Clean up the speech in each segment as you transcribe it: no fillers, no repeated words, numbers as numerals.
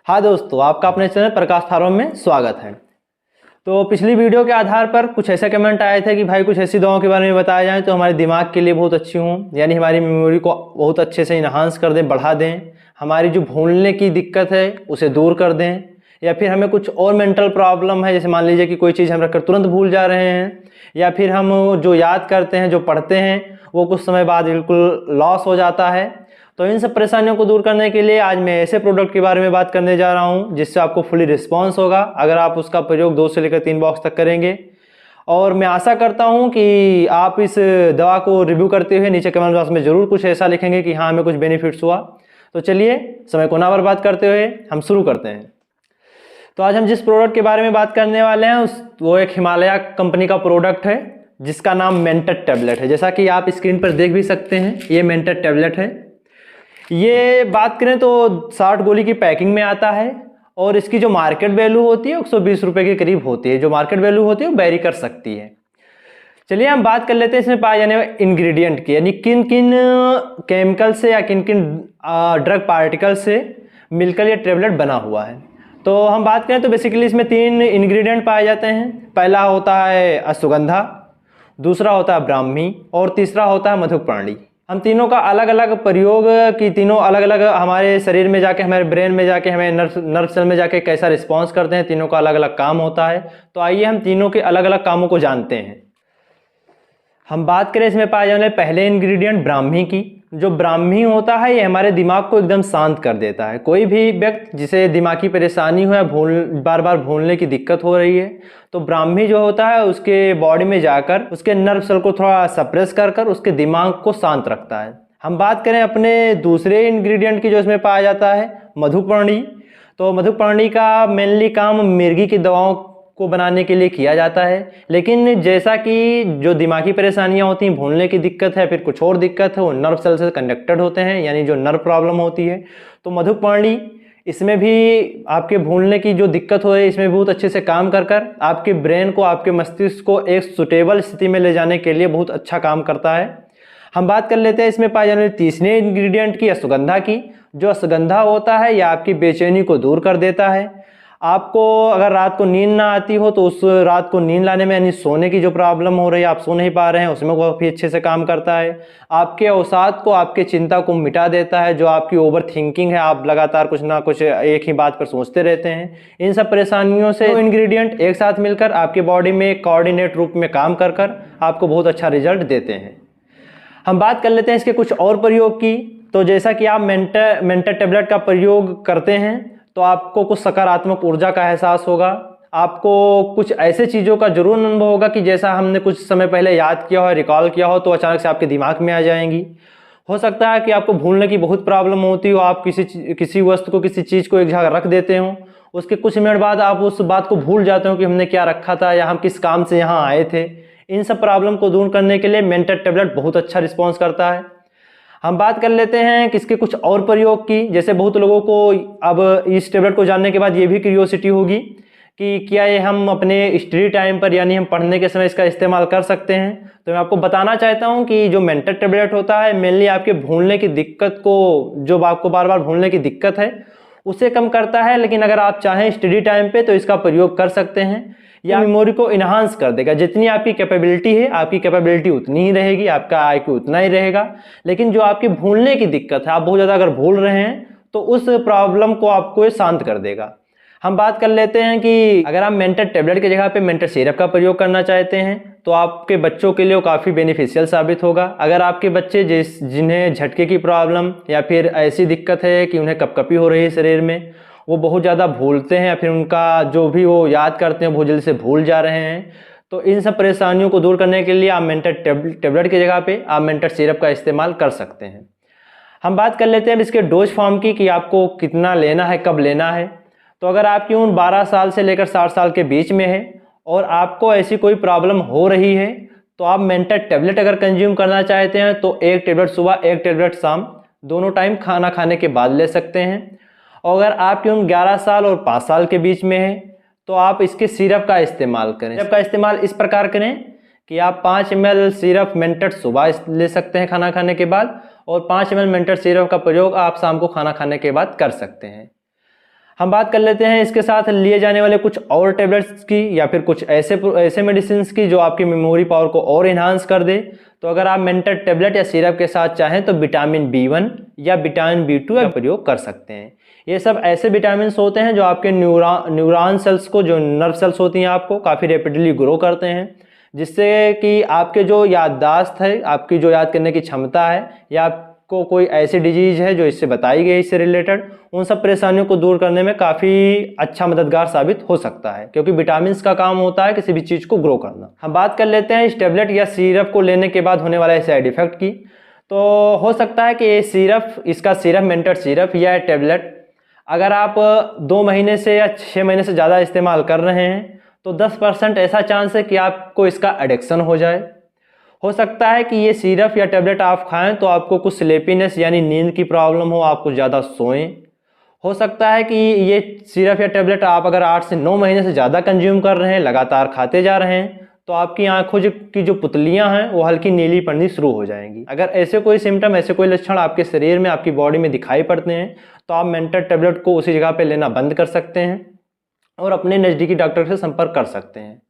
हाँ दोस्तों, आपका अपने चैनल प्रकाश फार्मा में स्वागत है। तो पिछली वीडियो के आधार पर कुछ ऐसे कमेंट आए थे कि भाई कुछ ऐसी दवाओं के बारे में बताया जाए तो हमारे दिमाग के लिए बहुत अच्छी हों, यानी हमारी मेमोरी को बहुत अच्छे से इन्हांस कर दें, बढ़ा दें, हमारी जो भूलने की दिक्कत है उसे दूर कर दें, या फिर हमें कुछ और मेंटल प्रॉब्लम है, जैसे मान लीजिए कि कोई चीज़ हम रखकर तुरंत भूल जा रहे हैं, या फिर हम जो याद करते हैं, जो पढ़ते हैं, वो कुछ समय बाद बिल्कुल लॉस हो जाता है। तो इन सब परेशानियों को दूर करने के लिए आज मैं ऐसे प्रोडक्ट के बारे में बात करने जा रहा हूं जिससे आपको फुली रिस्पॉन्स होगा अगर आप उसका प्रयोग 2 से लेकर 3 बॉक्स तक करेंगे। और मैं आशा करता हूं कि आप इस दवा को रिव्यू करते हुए नीचे कमेंट बॉक्स में ज़रूर कुछ ऐसा लिखेंगे कि हाँ हमें कुछ बेनिफिट्स हुआ। तो चलिए समय को ना बर्बाद करते हुए हम शुरू करते हैं। तो आज हम जिस प्रोडक्ट के बारे में बात करने वाले हैं वो एक हिमालय कंपनी का प्रोडक्ट है जिसका नाम मेंटर टैबलेट है। जैसा कि आप स्क्रीन पर देख भी सकते हैं, ये मेंटर टैबलेट है। ये बात करें तो 60 गोली की पैकिंग में आता है और इसकी जो मार्केट वैल्यू होती है 120 रुपये के करीब होती है। जो मार्केट वैल्यू होती है वो वेरी कर सकती है। चलिए हम बात कर लेते हैं इसमें पाए जाने वाले इंग्रेडिएंट की, यानी किन किन केमिकल से या किन किन ड्रग पार्टिकल से मिलकर ये टैबलेट बना हुआ है। तो हम बात करें तो बेसिकली इसमें 3 इंग्रेडिएंट पाए जाते हैं। पहला होता है अश्वगंधा, दूसरा होता है ब्राह्मी और तीसरा होता है मधुपर्णी। हम तीनों का अलग अलग प्रयोग की तीनों अलग अलग हमारे शरीर में जाके, हमारे ब्रेन में जाके, हमें नर्व सेल में जाके कैसा रिस्पॉन्स करते हैं, तीनों का अलग अलग काम होता है। तो आइए हम तीनों के अलग अलग कामों को जानते हैं। हम बात करें इसमें पाए जाने वाले पहले इंग्रेडिएंट ब्राह्मी की। जो ब्राह्मी होता है ये हमारे दिमाग को एकदम शांत कर देता है। कोई भी व्यक्ति जिसे दिमागी परेशानी हो या बार बार भूलने की दिक्कत हो रही है तो ब्राह्मी जो होता है उसके बॉडी में जाकर उसके नर्व सेल को थोड़ा सप्रेस कर उसके दिमाग को शांत रखता है। हम बात करें अपने दूसरे इंग्रेडिएंट की जो इसमें पाया जाता है मधुपर्णी। तो मधुपर्णी का मेनली काम मिर्गी की दवाओं को बनाने के लिए किया जाता है, लेकिन जैसा कि जो दिमागी परेशानियां होती हैं, भूलने की दिक्कत है, फिर कुछ और दिक्कत है, वो नर्व सेल से कनेक्टेड होते हैं, यानी जो नर्व प्रॉब्लम होती है। तो मधुपर्णी इसमें भी आपके भूलने की जो दिक्कत हो रही है इसमें बहुत अच्छे से काम कर आपके ब्रेन को, आपके मस्तिष्क को एक सुटेबल स्थिति में ले जाने के लिए बहुत अच्छा काम करता है। हम बात कर लेते हैं इसमें पाए जाने वाले तीसरे इंग्रेडिएंट की, अश्वगंधा की। जो अश्वगंधा होता है यह आपकी बेचैनी को दूर कर देता है। आपको अगर रात को नींद ना आती हो तो उस रात को नींद लाने में, यानी सोने की जो प्रॉब्लम हो रही है, आप सो नहीं पा रहे हैं, उसमें वो काफ़ी अच्छे से काम करता है। आपके अवसाद को, आपके चिंता को मिटा देता है। जो आपकी ओवर थिंकिंग है, आप लगातार कुछ ना कुछ एक ही बात पर सोचते रहते हैं, इन सब परेशानियों से इंग्रेडिएंट एक साथ मिलकर आपके बॉडी में कोऑर्डिनेट रूप में काम कर आपको बहुत अच्छा रिजल्ट देते हैं। हम बात कर लेते हैं इसके कुछ और प्रयोग की। तो जैसा कि आप मेंटर टैबलेट का प्रयोग करते हैं तो आपको कुछ सकारात्मक ऊर्जा का एहसास होगा। आपको कुछ ऐसे चीज़ों का जरूर अनुभव होगा कि जैसा हमने कुछ समय पहले याद किया हो, रिकॉल किया हो, तो अचानक से आपके दिमाग में आ जाएंगी। हो सकता है कि आपको भूलने की बहुत प्रॉब्लम होती हो, आप किसी वस्तु को, किसी चीज़ को एक जगह रख देते हो, उसके कुछ मिनट बाद आप उस बात को भूल जाते हो कि हमने क्या रखा था या हम किस काम से यहाँ आए थे। इन सब प्रॉब्लम को दूर करने के लिए मेंटर टैबलेट बहुत अच्छा रिस्पॉन्स करता है। हम बात कर लेते हैं किसके कुछ और प्रयोग की। जैसे बहुत लोगों को अब इस टैबलेट को जानने के बाद ये भी क्यूरियोसिटी होगी कि क्या ये हम अपने स्टडी टाइम पर, यानी हम पढ़ने के समय इसका इस्तेमाल कर सकते हैं। तो मैं आपको बताना चाहता हूं कि जो मेंटर टैबलेट होता है मेनली आपके भूलने की दिक्कत को, जो आपको बार बार भूलने की दिक्कत है उसे कम करता है। लेकिन अगर आप चाहें स्टडी टाइम पे तो इसका प्रयोग कर सकते हैं, या मेमोरी को इन्हांस कर देगा। जितनी आपकी कैपेबिलिटी है, आपकी कैपेबिलिटी उतनी ही रहेगी, आपका आईक्यू उतना ही रहेगा। लेकिन जो आपकी भूलने की दिक्कत है, आप बहुत ज़्यादा अगर भूल रहे हैं तो उस प्रॉब्लम को आपको शांत कर देगा। हम बात कर लेते हैं कि अगर आप मेंटर टैबलेट की जगह पे मेंटर सिरप का प्रयोग करना चाहते हैं तो आपके बच्चों के लिए वो काफ़ी बेनिफिशियल साबित होगा। अगर आपके बच्चे जिन्हें झटके की प्रॉब्लम या फिर ऐसी दिक्कत है कि उन्हें कपकपी हो रही है शरीर में, वो बहुत ज़्यादा भूलते हैं या फिर उनका जो भी वो याद करते हैं बहुत जल्दी से भूल जा रहे हैं, तो इन सब परेशानियों को दूर करने के लिए आप मेंटर टैबलेट की जगह पे आप मेंटर सिरप का इस्तेमाल कर सकते हैं। हम बात कर लेते हैं अब इसके डोज फॉर्म की कि आपको कितना लेना है, कब लेना है। तो अगर आपकी उम्र 12 साल से लेकर 60 साल के बीच में है और आपको ऐसी कोई प्रॉब्लम हो रही है तो आप मेंटर टैबलेट अगर कंज्यूम करना चाहते हैं तो 1 टैबलेट सुबह, 1 टैबलेट शाम, दोनों टाइम खाना खाने के बाद ले सकते हैं। और अगर आपकी उम्र 11 साल और 5 साल के बीच में है तो आप इसके सिरप का इस्तेमाल करें। सिरप का इस्तेमाल इस प्रकार करें कि आप 5 ml सिरप मेंटर सुबह ले सकते हैं खाना खाने के बाद, और 5 ml मेंटर सिरप का प्रयोग आप शाम को खाना खाने के बाद कर सकते हैं। हम बात कर लेते हैं इसके साथ लिए जाने वाले कुछ और टैबलेट्स की या फिर कुछ ऐसे मेडिसिन की जो आपकी मेमोरी पावर को और इन्हांस कर दे। तो अगर आप मेंटल टैबलेट या सिरप के साथ चाहें तो विटामिन B1 या विटामिन B2 का प्रयोग कर सकते हैं। ये सब ऐसे विटामिन होते हैं जो आपके न्यूरॉन सेल्स को, जो नर्व सेल्स होती हैं, आपको काफ़ी रैपिडली ग्रो करते हैं, जिससे कि आपके जो याददाश्त है, आपकी जो याद करने की क्षमता है, या आपको कोई ऐसी डिजीज है जो इससे बताई गई, इससे रिलेटेड, उन सब परेशानियों को दूर करने में काफ़ी अच्छा मददगार साबित हो सकता है, क्योंकि विटामिन का काम होता है किसी भी चीज़ को ग्रो करना। हम बात कर लेते हैं इस टेबलेट या सिरप को लेने के बाद होने वाले साइड इफेक्ट की। तो हो सकता है कि ये सिरप, इसका सिरप, मेंटल सिरप या टेबलेट अगर आप 2 महीने से या 6 महीने से ज़्यादा इस्तेमाल कर रहे हैं तो 10% ऐसा चांस है कि आपको इसका एडिक्शन हो जाए। हो सकता है कि ये सिरप या टेबलेट आप खाएं तो आपको कुछ स्लीपीनेस यानी नींद की प्रॉब्लम हो, आपको ज़्यादा सोएं। हो सकता है कि ये सिरप या टेबलेट आप अगर 8 से 9 महीने से ज़्यादा कंज्यूम कर रहे हैं, लगातार खाते जा रहे हैं, तो आपकी आंखों की जो पुतलियां हैं वो हल्की नीली पड़नी शुरू हो जाएंगी। अगर ऐसे कोई सिम्टम, ऐसे कोई लक्षण आपके शरीर में, आपकी बॉडी में दिखाई पड़ते हैं तो आप मेंटल टेबलेट को उसी जगह पे लेना बंद कर सकते हैं और अपने नज़दीकी डॉक्टर से संपर्क कर सकते हैं।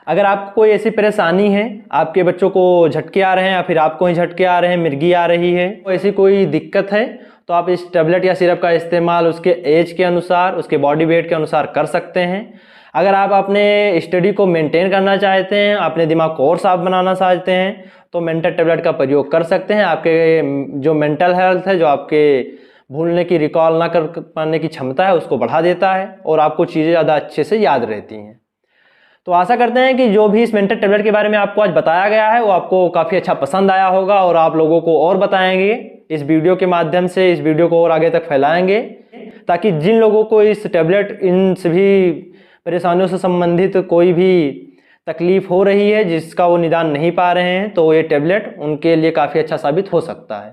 अगर आपको कोई ऐसी परेशानी है, आपके बच्चों को झटके आ रहे हैं या फिर आपको ही झटके आ रहे हैं, मिर्गी आ रही है, तो ऐसी कोई दिक्कत है तो आप इस टेबलेट या सिरप का इस्तेमाल उसके एज के अनुसार, उसके बॉडी वेट के अनुसार कर सकते हैं। अगर आप अपने स्टडी को मेंटेन करना चाहते हैं, अपने दिमाग को और साफ बनाना चाहते हैं, तो मेंटल टेबलेट का प्रयोग कर सकते हैं। आपके जो मेंटल हेल्थ है, जो आपके भूलने की, रिकॉल ना कर पाने की क्षमता है, उसको बढ़ा देता है और आपको चीज़ें ज़्यादा अच्छे से याद रहती हैं। तो आशा करते हैं कि जो भी इस मेंटल टेबलेट के बारे में आपको आज बताया गया है वो आपको काफ़ी अच्छा पसंद आया होगा और आप लोगों को और बताएंगे इस वीडियो के माध्यम से, इस वीडियो को और आगे तक फैलाएंगे, ताकि जिन लोगों को इस टेबलेट, इन सभी परेशानियों से संबंधित कोई भी तकलीफ हो रही है जिसका वो निदान नहीं पा रहे हैं, तो ये टेबलेट उनके लिए काफ़ी अच्छा साबित हो सकता है।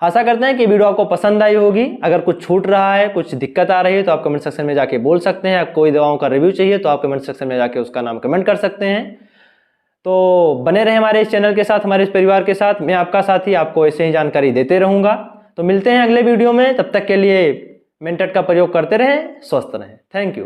आशा करते हैं कि वीडियो आपको पसंद आई होगी। अगर कुछ छूट रहा है, कुछ दिक्कत आ रही है तो आप कमेंट सेक्शन में जाके बोल सकते हैं। कोई दवाओं का रिव्यू चाहिए तो आप कमेंट सेक्शन में जाके उसका नाम कमेंट कर सकते हैं। तो बने रहे हमारे इस चैनल के साथ, हमारे इस परिवार के साथ। मैं आपका साथी आपको ऐसे ही जानकारी देते रहूँगा। तो मिलते हैं अगले वीडियो में, तब तक के लिए मेंटल का प्रयोग करते रहें, स्वस्थ रहें। Thank you.